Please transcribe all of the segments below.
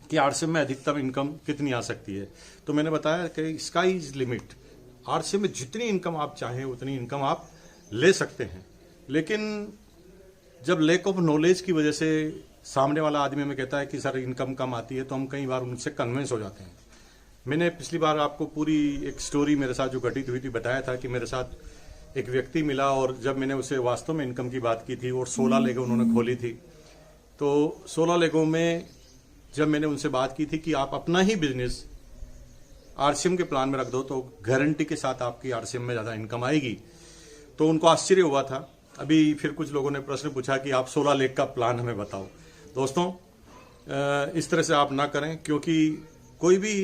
कि आरसीएम में अधिकतम इनकम कितनी आ सकती है। तो मैंने बताया कि स्काई इज लिमिट, आरसीएम में जितनी इनकम आप चाहें उतनी इनकम आप ले सकते हैं। लेकिन जब लैक ऑफ नॉलेज की वजह से सामने वाला आदमी हमें कहता है कि सर इनकम कम आती है, तो हम कई बार उनसे कन्विंस हो जाते हैं। मैंने पिछली बार आपको पूरी एक स्टोरी मेरे साथ जो घटित हुई थी बताया था कि मेरे साथ एक व्यक्ति मिला और जब मैंने उसे वास्तव में इनकम की बात की थी और 16 लेगों उन्होंने खोली थी, तो 16 लेगों में जब मैंने उनसे बात की थी कि आप अपना ही बिजनेस आरसीएम के प्लान में रख दो तो गारंटी के साथ आपकी आरसीएम में ज़्यादा इनकम आएगी, तो उनको आश्चर्य हुआ था। अभी फिर कुछ लोगों ने प्रश्न पूछा कि आप 16 लेख का प्लान हमें बताओ। दोस्तों, इस तरह से आप ना करें, क्योंकि कोई भी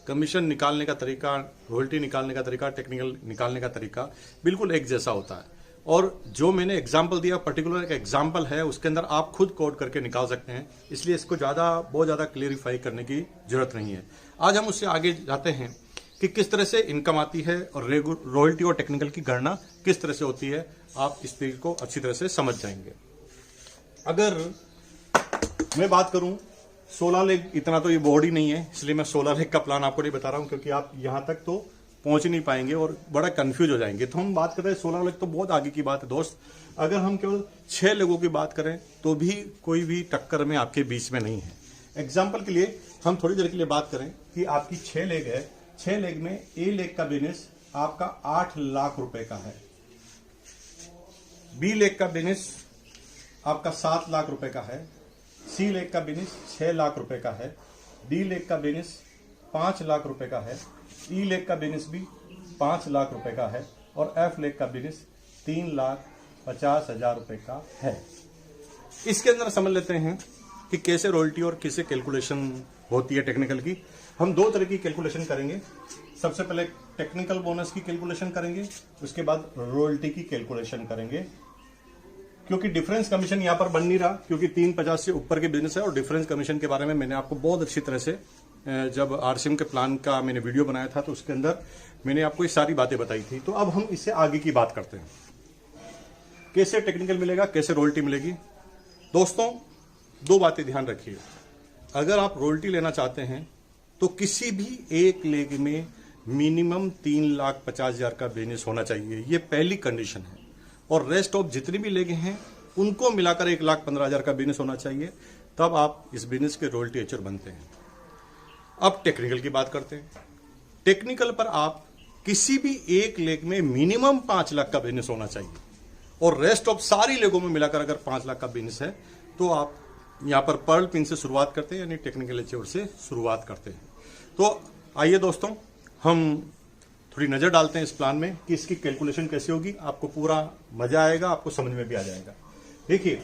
कमीशन निकालने का तरीका, रॉयल्टी निकालने का तरीका, टेक्निकल निकालने का तरीका बिल्कुल एक जैसा होता है। और जो मैंने एग्जाम्पल दिया पर्टिकुलर एक एग्जाम्पल है, उसके अंदर आप खुद कोड करके निकाल सकते हैं, इसलिए इसको बहुत ज़्यादा क्लियरिफाई करने की जरूरत नहीं है। आज हम उससे आगे जाते हैं कि किस तरह से इनकम आती है और रॉयल्टी और टेक्निकल की गणना किस तरह से होती है। आप इस चीज को अच्छी तरह से समझ जाएंगे। अगर मैं बात करूं 16 लेख, इतना तो ये बोर्ड ही नहीं है, इसलिए मैं 16 लेख का प्लान आपको नहीं बता रहा हूं, क्योंकि आप यहां तक तो पहुंच नहीं पाएंगे और बड़ा कंफ्यूज हो जाएंगे। तो हम बात कर रहे हैं 16 लेख, तो बहुत आगे की बात है दोस्त। अगर हम केवल 6 लेगों की बात करें तो भी कोई भी टक्कर में आपके बीच में नहीं है। एग्जाम्पल के लिए हम थोड़ी देर के लिए बात करें कि आपकी 6 लेग है, 6 लेग में ए लेग का बिजनेस आपका 8 लाख रुपए का है, बी लेग का बिजनेस आपका 7 लाख रुपए का है, सी लेग का बिजनेस 6 लाख रुपए का है, डी लेग का बिजनेस 5 लाख रुपए का है, ई लेग का बिजनेस भी 5 लाख रुपए का है और एफ लेग का बिजनेस 3,50,000 रुपए का है। इसके अंदर समझ लेते हैं कि कैसे रॉयल्टी और कैसे कैलकुलेशन होती है टेक्निकल की। हम 2 तरह की कैलकुलेशन करेंगे। सबसे पहले टेक्निकल बोनस की कैलकुलेशन करेंगे, उसके बाद रॉयल्टी की कैलकुलेशन करेंगे। क्योंकि डिफरेंस कमीशन यहां पर बन नहीं रहा, क्योंकि 350 से ऊपर के बिजनेस है। और डिफरेंस कमीशन के बारे में मैंने आपको बहुत अच्छी तरह से जब आरसीएम के प्लान का मैंने वीडियो बनाया था तो उसके अंदर मैंने आपको ये सारी बातें बताई थी। तो अब हम इससे आगे की बात करते हैं, कैसे टेक्निकल मिलेगा, कैसे रॉयल्टी मिलेगी। दोस्तों, 2 बातें ध्यान रखिए। अगर आप रॉयल्टी लेना चाहते हैं तो किसी भी एक लेग में मिनिमम 3,50,000 का बिजनेस होना चाहिए, ये पहली कंडीशन है। और रेस्ट ऑफ जितनी भी लेग हैं उनको मिलाकर 1,15,000 का बिजनेस होना चाहिए, तब आप इस बिजनेस के रॉयल्टी एचर बनते हैं। अब टेक्निकल की बात करते हैं। टेक्निकल पर आप किसी भी एक लेग में मिनिमम 5 लाख का बिजनेस होना चाहिए और रेस्ट ऑफ सारी लेगों में मिलाकर अगर 5 लाख का बिजनेस है तो आप यहां पर पर्ल पिन से शुरुआत करते हैं, यानी टेक्निकल एचर से शुरुआत करते हैं। तो आइए दोस्तों, हम थोड़ी नजर डालते हैं इस प्लान में कि इसकी कैलकुलेशन कैसे होगी। आपको पूरा मजा आएगा, आपको समझ में भी आ जाएगा। देखिए,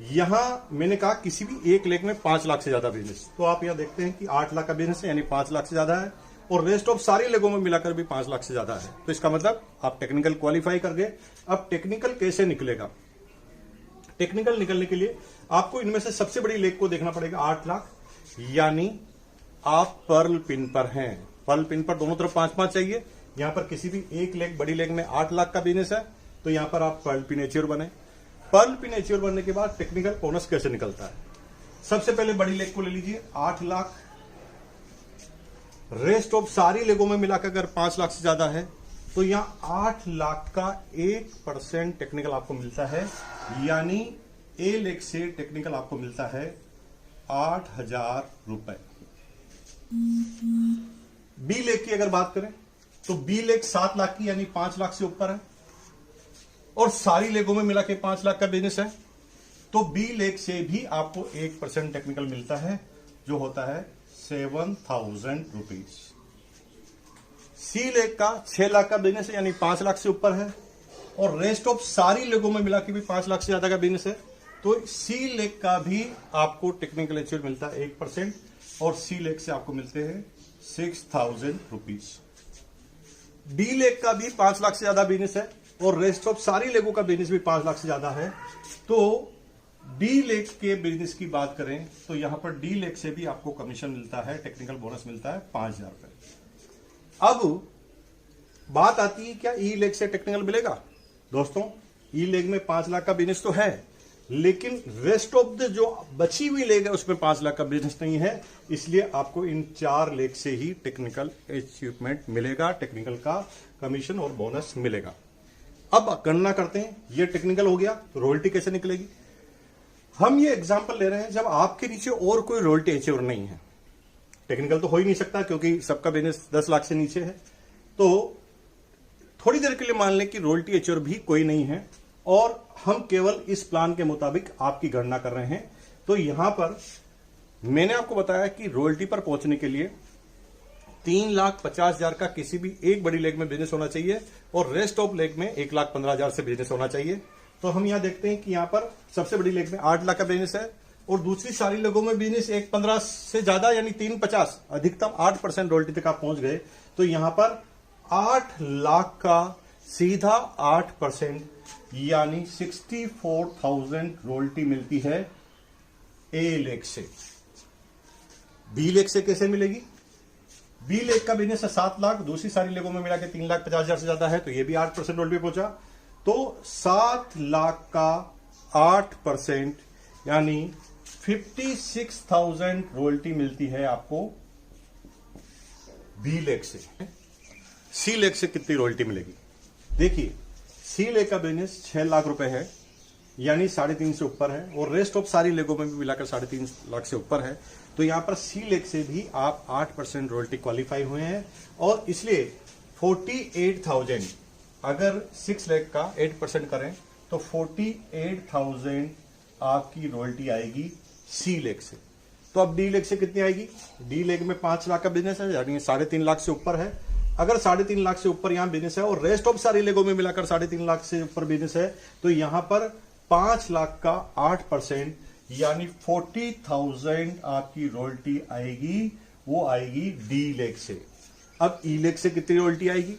यहां मैंने कहा किसी भी एक लेग में 5 लाख से ज्यादा बिजनेस, तो आप यहां देखते हैं कि 8 लाख का बिजनेस है, यानी 5 लाख से ज्यादा है और रेस्ट ऑफ सारी लेगों में मिलाकर भी 5 लाख से ज्यादा है। तो इसका मतलब आप टेक्निकल क्वालिफाई कर गए। अब टेक्निकल कैसे निकलेगा? टेक्निकल निकलने के लिए आपको इनमें से सबसे बड़ी लेग को देखना पड़ेगा, 8 लाख, यानी आप पर्ल पिन पर हैं। पर्ल पिन पर दोनों तरफ 5-5 चाहिए। यहां पर किसी भी एक लेग, बड़ी लेग में 8 लाख का बिजनेस है, तो यहां पर आप पर्ल पिन एच्योर बने। पर्ल पिन एच्योर बनने के बाद टेक्निकल बोनस कैसे निकलता है? सबसे पहले बड़ी लेग को ले लीजिए, 8 लाख। रेस्ट ऑफ सारी लेगों में मिलाकर अगर 5 लाख से ज्यादा है तो यहां 8 लाख का 1% टेक्निकल आपको मिलता है, यानी ए लेग से टेक्निकल आपको मिलता है 8,000 रुपए। बी लेग की अगर बात करें तो बी लेग 7 लाख की, यानी 5 लाख से ऊपर है और सारी लेगों में मिला के 5 लाख का बिजनेस है, तो बी लेग से भी आपको 1% टेक्निकल मिलता है, जो होता है 7,000 रुपीज। सी लेग का 6 लाख का बिजनेस है, यानी 5 लाख से ऊपर है और रेस्ट ऑफ सारी लेगों में मिला के भी 5 लाख से ज्यादा का बिजनेस है, तो सी लेग का भी आपको टेक्निकल एच्योर मिलता है 1% और सी लेग से आपको मिलते हैं 6,000 रुपीज। डी लेग का भी 5 लाख से ज्यादा बिजनेस है और रेस्ट ऑफ सारी लेगों का बिजनेस भी 5 लाख से ज्यादा है, तो डी लेग के बिजनेस की बात करें तो यहां पर डी लेग से भी आपको कमीशन मिलता है, टेक्निकल बोनस मिलता है 5,000 रुपए। अब बात आती है क्या ई लेग से टेक्निकल मिलेगा? दोस्तों, ई लेग में 5 लाख का बिजनेस तो है, लेकिन रेस्ट ऑफ द जो बची हुई लेग है उसमें 5 लाख का बिजनेस नहीं है, इसलिए आपको इन 4 लेग से ही टेक्निकल अचीवमेंट मिलेगा, टेक्निकल का कमीशन और बोनस मिलेगा। अब गणना करते हैं, ये टेक्निकल हो गया, तो रॉयल्टी कैसे निकलेगी। हम ये एग्जांपल ले रहे हैं जब आपके नीचे और कोई रॉयल्टी अचीवर नहीं है। टेक्निकल तो हो ही नहीं सकता क्योंकि सबका बिजनेस 10 लाख से नीचे है। तो थोड़ी देर के लिए मान लें कि रॉयल्टी अचीवर भी कोई नहीं है और हम केवल इस प्लान के मुताबिक आपकी गणना कर रहे हैं। तो यहां पर मैंने आपको बताया कि रॉयल्टी पर पहुंचने के लिए 3,50,000 का किसी भी एक बड़ी लेग में बिजनेस होना चाहिए और रेस्ट ऑफ लेग में 1,15,000 से बिजनेस होना चाहिए। तो हम यहां देखते हैं कि यहां पर सबसे बड़ी लेग में 8 लाख का बिजनेस है और दूसरी सारी लेगों में बिजनेस 1,15 से ज्यादा यानी 3,50 अधिकतम 8% रॉयल्टी तक आप पहुंच गए। तो यहां पर 8 लाख का सीधा 8% यानी 64,000 रॉयल्टी मिलती है ए लेग से। बी लेग से कैसे मिलेगी? बी लेग का बिजनेस है 7 लाख, दूसरी सारी लेगों में मिला के 3,50,000 से ज्यादा है, तो ये भी 8% रॉयल्टी पहुंचा। तो 7 लाख का 8% यानी 56,000 रॉयल्टी मिलती है आपको बी लेग से। सी लेग से कितनी रॉयल्टी मिलेगी? देखिए, सी लेग का बिजनेस 6 लाख रुपए है यानी 3.5 से ऊपर है और रेस्ट ऑफ सारी लेगों में भी मिलाकर 3.5 लाख से ऊपर है। तो यहां पर सी लेग से भी आप 8% रॉयल्टी क्वालिफाई हुए हैं और इसलिए 48,000 अगर 6 लेग का 8% करें तो 48,000 आपकी रॉयल्टी आएगी सी लेग से। तो अब डी लेग से कितनी आएगी? डी लेग में 5 लाख का बिजनेस है यानी 3.5 लाख से ऊपर है। अगर 3.5 लाख से ऊपर यहां बिजनेस है और रेस्ट ऑफ सारी लेगों में मिलाकर 3.5 लाख से ऊपर बिजनेस है तो यहां पर 5 लाख का 8% यानी 40,000 आपकी रॉयल्टी आएगी, वो आएगी डी लेग से। अब ई लेग से कितनी रॉयल्टी आएगी?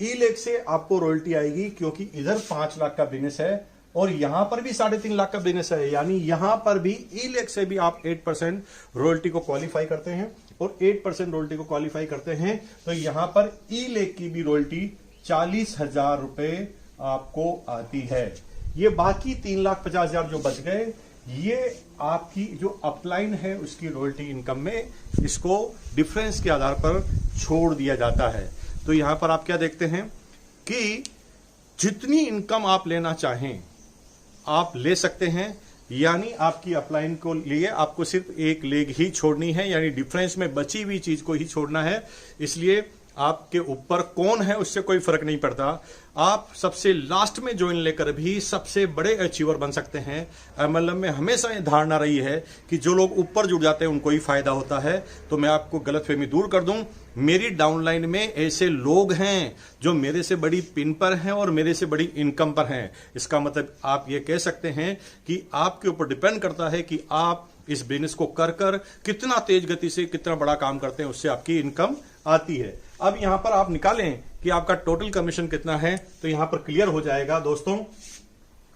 ई लेग से आपको रॉयल्टी आएगी क्योंकि इधर 5 लाख का बिजनेस है और यहां पर भी 3.5 लाख का बिजनेस है यानी यहां पर भी ई लेग से भी आप 8% रॉयल्टी को क्वालिफाई करते हैं और 8% रॉयल्टी को क्वालिफाई करते हैं तो यहां पर ई लेग की भी रॉयल्टी 40,000 रुपए आपको आती है। ये बाकी 3,50,000 जो बच गए ये आपकी जो अपलाइन है उसकी रॉयल्टी इनकम में इसको डिफरेंस के आधार पर छोड़ दिया जाता है। तो यहां पर आप क्या देखते हैं कि जितनी इनकम आप लेना चाहें आप ले सकते हैं, यानी आपकी अपलाइन को लिए आपको सिर्फ एक लेग ही छोड़नी है यानी डिफरेंस में बची हुई चीज को ही छोड़ना है। इसलिए आपके ऊपर कौन है उससे कोई फर्क नहीं पड़ता। आप सबसे लास्ट में ज्वाइन लेकर भी सबसे बड़े अचीवर बन सकते हैं। एमएलएम में हमेशा ये धारणा रही है कि जो लोग ऊपर जुड़ जाते हैं उनको ही फायदा होता है। तो मैं आपको गलतफहमी दूर कर दूं, मेरी डाउनलाइन में ऐसे लोग हैं जो मेरे से बड़ी पिन पर हैं और मेरे से बड़ी इनकम पर हैं। इसका मतलब आप ये कह सकते हैं कि आपके ऊपर डिपेंड करता है कि आप इस बिजनेस को कर कर कितना तेज गति से कितना बड़ा काम करते हैं, उससे आपकी इनकम आती है। अब यहां पर आप निकालें कि आपका टोटल कमीशन कितना है तो यहां पर क्लियर हो जाएगा दोस्तों।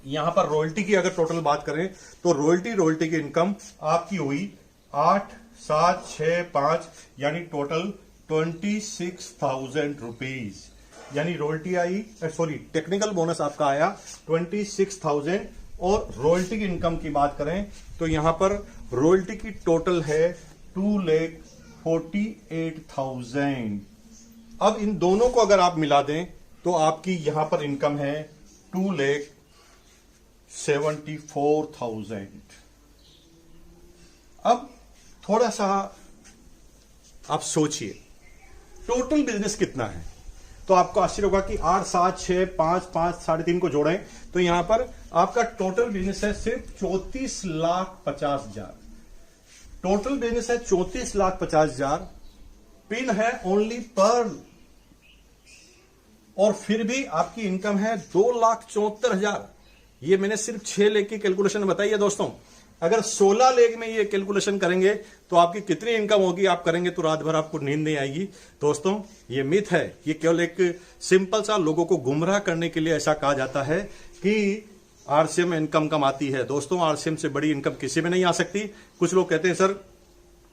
यहां पर रॉयल्टी की अगर टोटल बात करें तो रॉयल्टी की इनकम आपकी हुई 8, 7, 6, 5 यानी टोटल 26,000 रुपीज यानी रॉयल्टी आई, सॉरी टेक्निकल बोनस आपका आया 26,000 और रॉयल्टी की इनकम की बात करें तो यहां पर रॉयल्टी की टोटल है 2,48,000। अब इन दोनों को अगर आप मिला दें तो आपकी यहां पर इनकम है 2,74,000। अब थोड़ा सा आप सोचिए टोटल बिजनेस कितना है तो आपको आश्चर्य होगा कि 8, 7, 6, 5, 5, 3.5 को जोड़ें तो यहां पर आपका टोटल बिजनेस है सिर्फ 34,50,000। टोटल बिजनेस है 34,50,000, पिन है ओनली पर्ल और फिर भी आपकी इनकम है 2,74,000। ये मैंने सिर्फ 6 लेग की कैलकुलेशन बताई है दोस्तों। अगर 16 लेग में ये कैलकुलेशन करेंगे तो आपकी कितनी इनकम होगी आप करेंगे तो रात भर आपको नींद नहीं आएगी। दोस्तों ये मिथ है, ये केवल एक सिंपल सा लोगों को गुमराह करने के लिए ऐसा कहा जाता है कि आरसीएम में इनकम कम आती है। दोस्तों आरसीएम से बड़ी इनकम किसी में नहीं आ सकती। कुछ लोग कहते हैं सर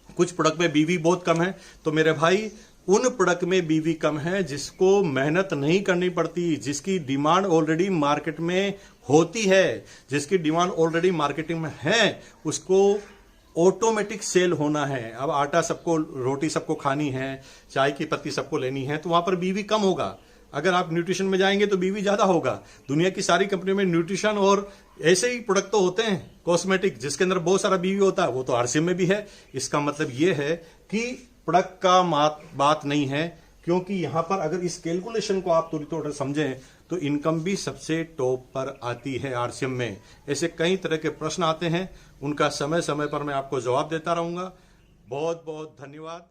कुछ प्रोडक्ट में बीवी बहुत कम है, तो मेरे भाई उन प्रोडक्ट में बीवी कम है जिसको मेहनत नहीं करनी पड़ती, जिसकी डिमांड ऑलरेडी मार्केट में होती है, जिसकी डिमांड ऑलरेडी मार्केटिंग में है, उसको ऑटोमेटिक सेल होना है। अब आटा सबको, रोटी सबको खानी है, चाय की पत्ती सबको लेनी है, तो वहां पर बीवी कम होगा। अगर आप न्यूट्रिशन में जाएंगे तो बीवी ज्यादा होगा। दुनिया की सारी कंपनियों में न्यूट्रिशन और ऐसे ही प्रोडक्ट तो होते हैं कॉस्मेटिक, जिसके अंदर बहुत सारा बीवी होता है, वो तो आरसीएम में भी है। इसका मतलब ये है कि प्रोडक्ट का बात नहीं है, क्योंकि यहां पर अगर इस कैलकुलेशन को आप थोड़ा समझें तो इनकम भी सबसे टॉप पर आती है आरसीएम में। ऐसे कई तरह के प्रश्न आते हैं, उनका समय समय पर मैं आपको जवाब देता रहूंगा। बहुत बहुत धन्यवाद।